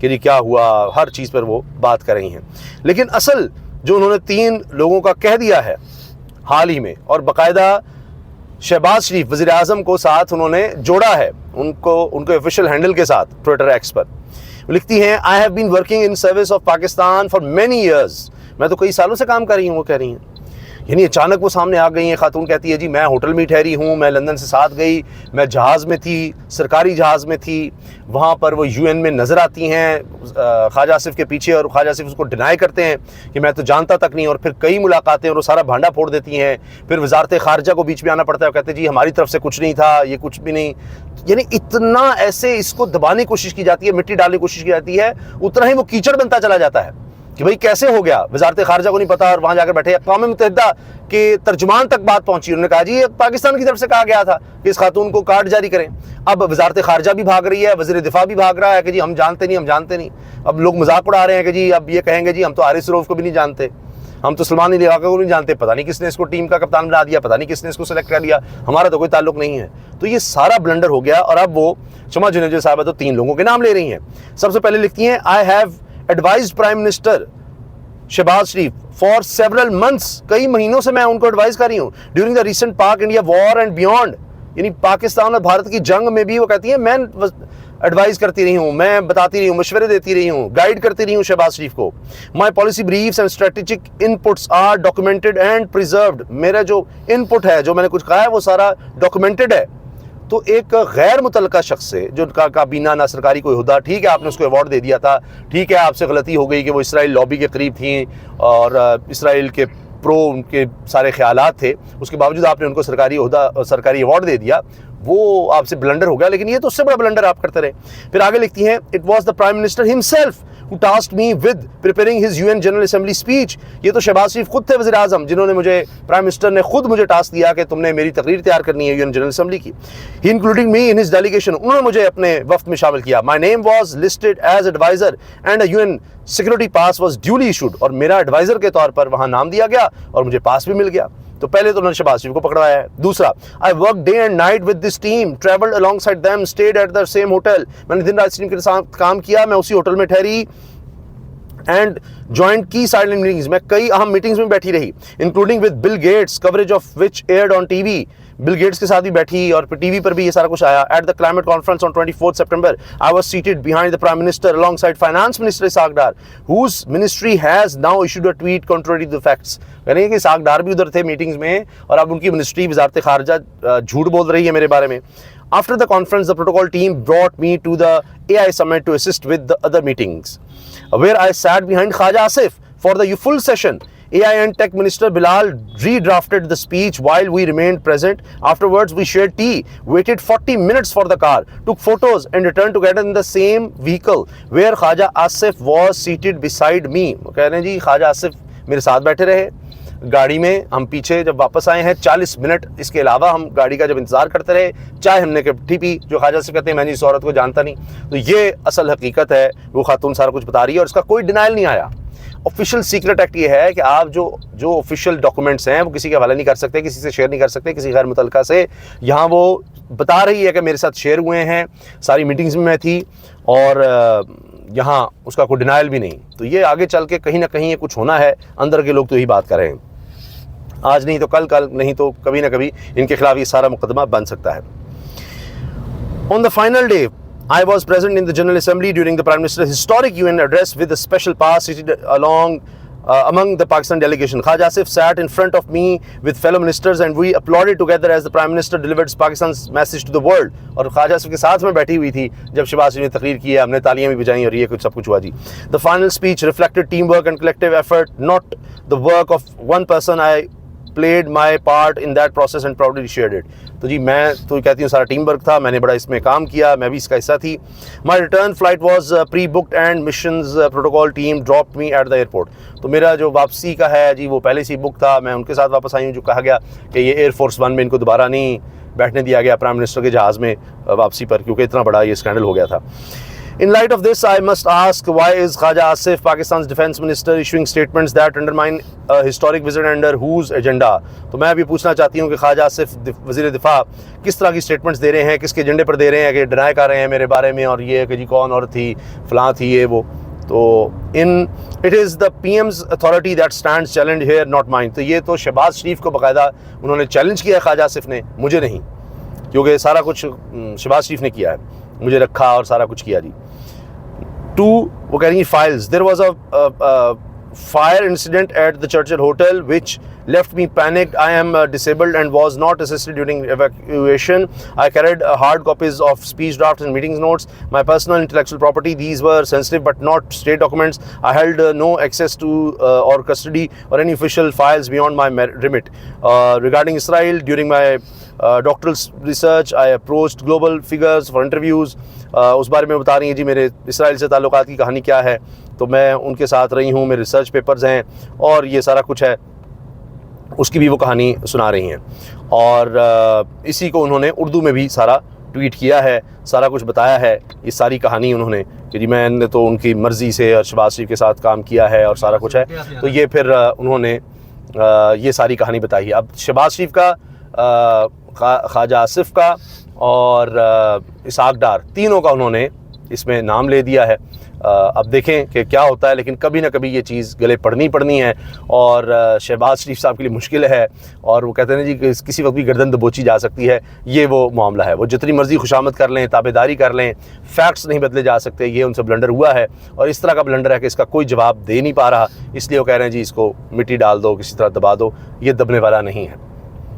کہ جی کیا ہوا, ہر چیز پر وہ بات کر رہی ہیں. لیکن اصل جو انہوں نے 3 لوگوں کا کہہ دیا ہے حال ہی میں, اور باقاعدہ شہباز شریف وزیر اعظم کو ساتھ انہوں نے جوڑا ہے, ان کو آفیشیل ہینڈل کے ساتھ ٹویٹر ایکس پر. لکھتی ہیں I have been working in service of Pakistan for many years, میں تو کئی سالوں سے کام کر رہی ہوں, وہ کہہ رہی ہیں. یعنی اچانک وہ سامنے آ گئی ہیں خاتون, کہتی ہے جی میں ہوٹل میں ٹھہری ہوں, میں لندن سے ساتھ گئی, میں جہاز میں تھی, سرکاری جہاز میں تھی, وہاں پر وہ یو این میں نظر آتی ہیں خواجہ آصف کے پیچھے, اور خواجہ آصف اس کو ڈینائی کرتے ہیں کہ میں تو جانتا تک نہیں, اور پھر کئی ملاقاتیں اور وہ سارا بھانڈا پھوڑ دیتی ہیں. پھر وزارت خارجہ کو بیچ میں آنا پڑتا ہے, وہ کہتے ہیں جی ہماری طرف سے کچھ نہیں تھا, یہ کچھ بھی نہیں. یعنی اتنا ایسے اس کو دبانے کی کوشش کی جاتی ہے, مٹی ڈالنے کی کوشش کی جاتی ہے, اتنا ہی وہ کیچڑ بنتا چلا جاتا ہے کہ بھئی کیسے ہو گیا, وزارت خارجہ کو نہیں پتا, اور وہاں جا کر بیٹھے. اقوام متحدہ کے ترجمان تک بات پہنچی, انہوں نے کہا جی یہ پاکستان کی طرف سے کہا گیا تھا کہ اس خاتون کو کارڈ جاری کریں. اب وزارت خارجہ بھی بھاگ رہی ہے, وزیر دفاع بھی بھاگ رہا ہے کہ جی ہم جانتے نہیں. اب لوگ مذاق اڑا رہے ہیں کہ جی اب یہ کہیں گے جی ہم تو حارث روف کو بھی نہیں جانتے, ہم تو سلمان علی خاکہ کو نہیں جانتے, پتہ نہیں کس نے اس کو ٹیم کا کپتان بنا دیا, پتہ نہیں کس نے اس کو سلیکٹ کر لیا, ہمارا تو کوئی تعلق نہیں ہے. تو یہ سارا بلنڈر ہو گیا, اور اب وہ شمع جنیجو صاحبہ تو 3 لوگوں کے نام لے رہی ہیں. سب سے پہلے لکھتی ہیں I have advised prime minister Shehbaz Sharif for several months, کئی مہینوں سے میں ان کو ایڈوائز کر رہی ہوں, ڈیورنگ دا ریسنٹ پاک انڈیا وار اینڈ بیونڈ, یعنی پاکستان اور بھارت کی جنگ میں بھی وہ کہتی ہیں میں ایڈوائز کرتی رہی ہوں, میں بتاتی رہی ہوں, مشورے دیتی رہی ہوں, گائیڈ کرتی رہی ہوں شہباز شریف کو. My policy briefs and strategic input are documented and preserved, میرا جو ان پٹ ہے, جو میں نے کچھ کہا ہے, وہ سارا ڈاکومنٹڈ ہے. تو ایک غیر متعلقہ شخص سے جو کابینہ نہ سرکاری کوئی عہدہ, ٹھیک ہے آپ نے اس کو ایوارڈ دے دیا تھا, ٹھیک ہے آپ سے غلطی ہو گئی کہ وہ اسرائیل لابی کے قریب تھیں اور اسرائیل کے ان کے سارے خیالات تھے, اس کے باوجود آپ نے ان کو سرکاری عہدہ, سرکاری ایوارڈ دے دیا, وہ آپ سے بلنڈر ہو گیا. لیکن یہ تو اس سے بڑا بلنڈر آپ کرتے رہے. پھر آگے لکھتی ہیں it was the prime minister himself who tasked me with preparing his UN General Assembly speech. یہ تو شہباز شریف خود تھے وزیر اعظم, جنہوں نے مجھے, پرائم منسٹر نے خود مجھے ٹاسک دیا کہ تم نے میری تقریر تیار کرنی ہے UN General Assembly کی. He including me in his delegation, انہوں نے مجھے اپنے وفد میں شامل کیا. My name was listed as advisor and a UN security pass was duly issued, اور میرا ایڈوائزر کے طور پر وہاں نام دیا گیا اور مجھے پاس بھی مل گیا. تو پہلے تو انہوں نے شہباز شریف کو پکڑوایا ہے. دوسرا, I worked day and night with this team, traveled alongside them, stayed at the same hotel. میں نے دن رات اس ٹیم کے ساتھ کام کیا, میں اسی ہوٹل میں ٹھہری, اینڈ جوائنٹ کی سائلنٹ میٹنگز, میں کئی اہم میٹنگز میں بیٹھی رہی, including with Bill Gates, coverage of which aired on T V. Bill Gates کے ساتھ بھی بیٹھی اور ٹی وی پر بھی یہ سارا کچھ آیا. At the climate conference on 24 September I was seated behind the prime minister along side finance minister Ishaq Dar, whose ministry has now issued a tweet contrary to the facts. یعنی کہ اسحاق ڈار بھی ادھر تھے میٹنگز میں, اور اب ان کی منسٹری وزارت خارجہ جھوٹ بول رہی ہے میرے بارے میں. After the conference, the protocol team brought me to the AI summit to assist with the other meetings, where I sat behind Khwaja Asif for the full session. AI and Tech Minister Bilal redrafted the speech while we remained present. Afterwards, we shared tea, waited 40 minutes for the car, took photos and returned together in the same vehicle where Khwaja Asif was seated beside me. وہ کہہ رہے ہیں جی خواجہ آصف میرے ساتھ بیٹھے رہے گاڑی میں, ہم پیچھے جب واپس آئے ہیں 40 منٹ اس کے علاوہ ہم گاڑی کا جب انتظار کرتے رہے, چائے ہم نے کٹھی پی. جو خواجہ سے کہتے ہیں میں نے اس عورت کو جانتا نہیں. تو یہ اصل حقیقت ہے, وہ خاتون سارا کچھ بتا رہی ہے اور اس کا کوئی ڈینائل نہیں آیا. آفیشیل سیکرٹ ایکٹ یہ ہے کہ آپ جو آفیشیل ڈاکومنٹس ہیں وہ کسی کے حوالے نہیں کر سکتے, کسی سے شیئر نہیں کر سکتے, کسی غیر متعلقہ سے. یہاں وہ بتا رہی ہے کہ میرے ساتھ شیئر ہوئے ہیں, ساری میٹنگز میں تھی, اور یہاں اس کا کوئی ڈینائل بھی نہیں. تو یہ آگے چل کے کہیں نہ کہیں یہ کچھ ہونا ہے, اندر کے لوگ تو یہی بات کر رہے ہیں. آج نہیں تو کل نہیں تو کبھی نہ کبھی ان کے خلاف یہ سارا مقدمہ بن سکتا ہے. On the final day, I was present in the General Assembly during the Prime Minister's historic UN address with a special pass seated among the Pakistan delegation. Khwaja Asif sat in front of me with fellow ministers and we applauded together as the Prime Minister delivered Pakistan's message to the world. اور خواجہ آصف کے ساتھ میں بیٹھی ہوئی تھی جب شہباز شریف نے تقریر کی ہے, ہم نے تالیاں بھی بجائیں اور یہ کچھ سب کچھ ہوا جی. The final speech reflected teamwork and collective effort, not the work of one person. I played my part in that process and proudly shared it. تو جی میں تو کہتی ہوں سارا ٹیم ورک تھا, میں نے بڑا اس میں کام کیا, میں بھی اس کا حصہ تھی. My return flight was pre-booked and missions protocol team dropped me at the airport. تو میرا جو واپسی کا ہے جی وہ پہلے سے ہی بک تھا, میں ان کے ساتھ واپس آئی ہوں. جو کہا گیا کہ یہ ایئر فورس 1 میں ان کو دوبارہ نہیں بیٹھنے دیا گیا پرائم منسٹر کے جہاز میں واپسی پر, کیونکہ اتنا بڑا یہ اسکینڈل ہو گیا تھا. In light of this, I must ask, why is Khaja Asif, Pakistan's defense minister, issuing statements that undermine a historic visit under whose agenda? تو میں ابھی پوچھنا چاہتی ہوں کہ خواجہ آصف وزیر دفاع کس طرح کی سٹیٹمنٹس دے رہے ہیں, کس کے ایجنڈے پر دے رہے ہیں, کہ ڈینائی کر رہے ہیں میرے بارے میں, اور یہ کہ جی کون اور تھی, فلاں تھی, یہ وہ. تو it is the PIMS authority that stands challenge here, not mine. تو یہ تو شہباز شریف کو باقاعدہ انہوں نے چیلنج کیا ہے خواجہ آصف نے, مجھے نہیں, کیونکہ سارا کچھ شہباز شریف نے کیا ہے, مجھے رکھا اور سارا کچھ کیا. جی 2, وہ کہہ رہی ہیں files. There was a fire incident at the Churchill Hotel which left me panicked. I am disabled and was not assisted during evacuation. I carried hard copies of speech drafts and meetings notes. My personal intellectual property, these were sensitive but not state documents. I held no access to or custody or any official files beyond my remit. Regarding Israel, during my doctoral research, I approached global figures for interviews. اس بارے میں بتا رہی ہیں جی میرے اسرائیل سے تعلقات کی کہانی کیا ہے, تو میں ان کے ساتھ رہی ہوں, میرے ریسرچ پیپرز ہیں اور یہ سارا کچھ ہے, اس کی بھی وہ کہانی سنا رہی ہیں. اور اسی کو انہوں نے اردو میں بھی سارا ٹویٹ کیا ہے, سارا کچھ بتایا ہے, یہ ساری کہانی انہوں نے کہ جی میں نے تو ان کی مرضی سے اور شہباز شریف کے ساتھ کام کیا ہے اور سارا کچھ ہے. تو یہ پھر انہوں نے یہ ساری کہانی بتائی ہے. اب شہباز شریف کا, خواجہ آصف کا اور اسحاق ڈار, تینوں کا انہوں نے اس میں نام لے دیا ہے. اب دیکھیں کہ کیا ہوتا ہے, لیکن کبھی نہ کبھی یہ چیز گلے پڑنی ہے, اور شہباز شریف صاحب کے لیے مشکل ہے, اور وہ کہتے ہیں جی کہ کسی وقت بھی گردن دبوچی جا سکتی ہے. یہ وہ معاملہ ہے, وہ جتنی مرضی خوشامد کر لیں, تابع داری کر لیں, فیکٹس نہیں بدلے جا سکتے. یہ ان سے بلنڈر ہوا ہے, اور اس طرح کا بلنڈر ہے کہ اس کا کوئی جواب دے نہیں پا رہا, اس لیے وہ کہہ رہے ہیں جی اس کو مٹی ڈال دو, کسی طرح دبا دو. یہ دبنے والا نہیں ہے.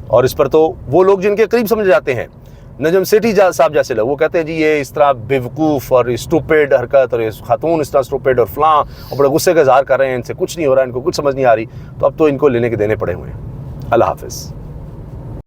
اور اس پر تو وہ لوگ جن کے قریب سمجھ جاتے ہیں, نجم سیٹھی صاحب جیسے لوگ, وہ کہتے ہیں جی یہ اس طرح بیوقوف اور اسٹوپیڈ حرکت, اور خاتون اس طرح اسٹوپیڈ اور فلاں, اور بڑے غصے کا اظہار کر رہے ہیں, ان سے کچھ نہیں ہو رہا, ان کو کچھ سمجھ نہیں آ رہی. تو اب تو ان کو لینے کے دینے پڑے ہوئے ہیں. اللہ حافظ.